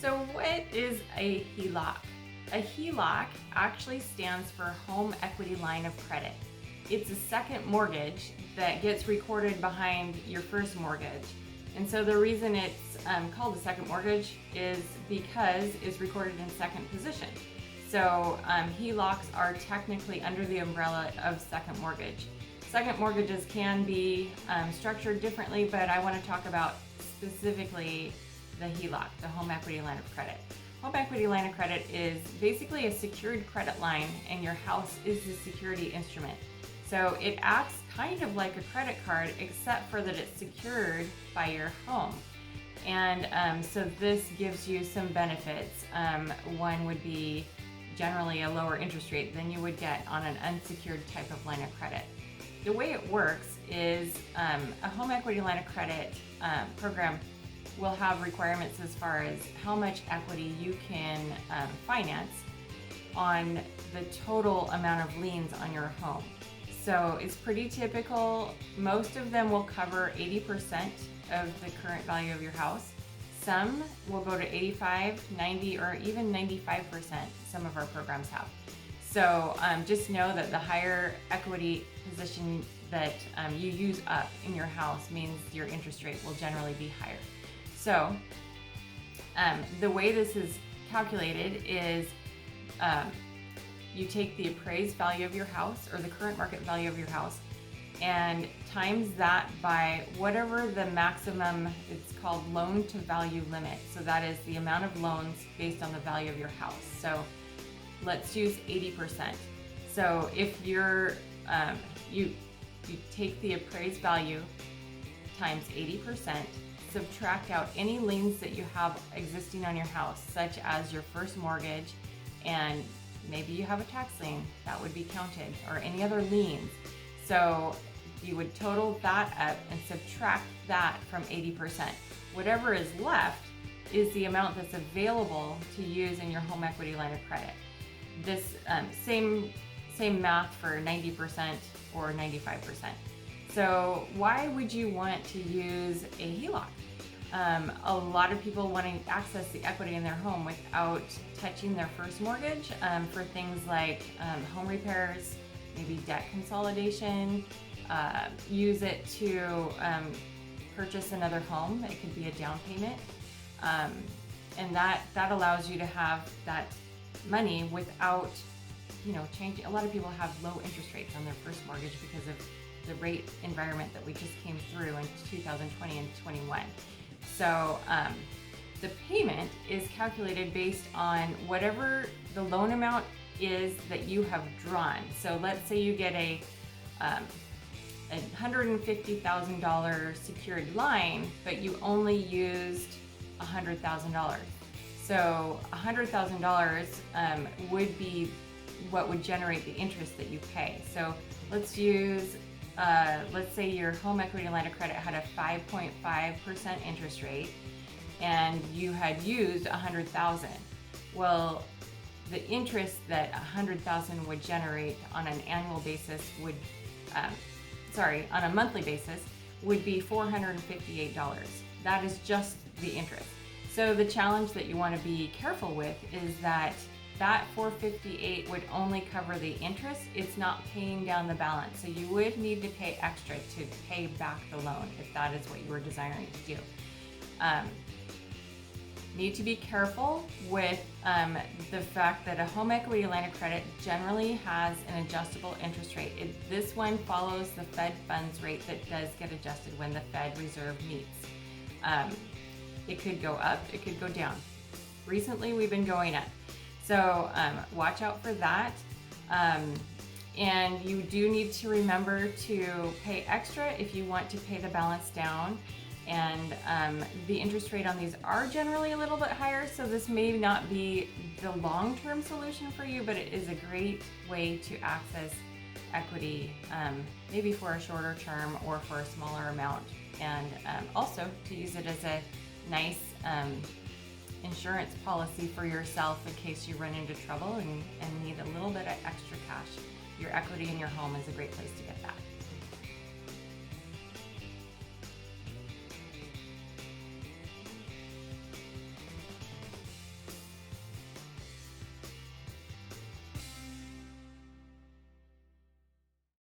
So what is a HELOC? A HELOC actually stands for Home Equity Line of Credit. It's a second mortgage that gets recorded behind your first mortgage. And so the reason it's called a second mortgage is because it's recorded in second position. So HELOCs are technically under the umbrella of second mortgage. Second mortgages can be structured differently, but I want to talk about specifically the HELOC, the Home Equity Line of Credit. Home Equity Line of Credit is basically a secured credit line, and your house is the security instrument. So it acts kind of like a credit card, except for that it's secured by your home. And so this gives you some benefits. One would be generally a lower interest rate than you would get on an unsecured type of line of credit. The way it works is a home equity line of credit program will have requirements as far as how much equity you can finance on the total amount of liens on your home. So it's pretty typical. Most of them will cover 80% of the current value of your house. Some will go to 85, 90, or even 95%, some of our programs have. So just know that the higher equity position that you use up in your house means your interest rate will generally be higher. So the way this is calculated is you take the appraised value of your house or the current market value of your house and times that by whatever the maximum, it's called loan to value limit. So that is the amount of loans based on the value of your house. So let's use 80%. So if you're, you take the appraised value times 80%, subtract out any liens that you have existing on your house, such as your first mortgage, and maybe you have a tax lien, that would be counted, or any other liens. So you would total that up and subtract that from 80%. Whatever is left is the amount that's available to use in your home equity line of credit. This same math for 90% or 95%. So why would you want to use a HELOC? A lot of people want to access the equity in their home without touching their first mortgage for things like home repairs, maybe debt consolidation, use it to purchase another home. It could be a down payment. And that allows you to have that money without, changing. A lot of people have low interest rates on their first mortgage because of the rate environment that we just came through in 2020 and 21. So the payment is calculated based on whatever the loan amount is that you have drawn. So let's say you get a $150,000 secured line, but you only used $100,000. So $100,000 would be what would generate the interest that you pay. So let's use, let's say your home equity line of credit had a 5.5% interest rate and you had used $100,000. Well, the interest that $100,000 would generate on an annual basis would, on a monthly basis would be $458. That is just the interest. So the challenge that you want to be careful with is that $458 would only cover the interest. It's not paying down the balance. So you would need to pay extra to pay back the loan if that is what you were desiring to do. Need to be careful with the fact that a home equity line of credit generally has an adjustable interest rate. This one follows the Fed funds rate that does get adjusted when the Fed Reserve meets. It could go up, it could go down. Recently, we've been going up. So watch out for that. And you do need to remember to pay extra if you want to pay the balance down. And the interest rate on these are generally a little bit higher, so this may not be the long-term solution for you, but it is a great way to access equity, maybe for a shorter term or for a smaller amount, and also to use it as a nice insurance policy for yourself in case you run into trouble and need a little bit of extra cash. Your equity in your home is a great place to get that.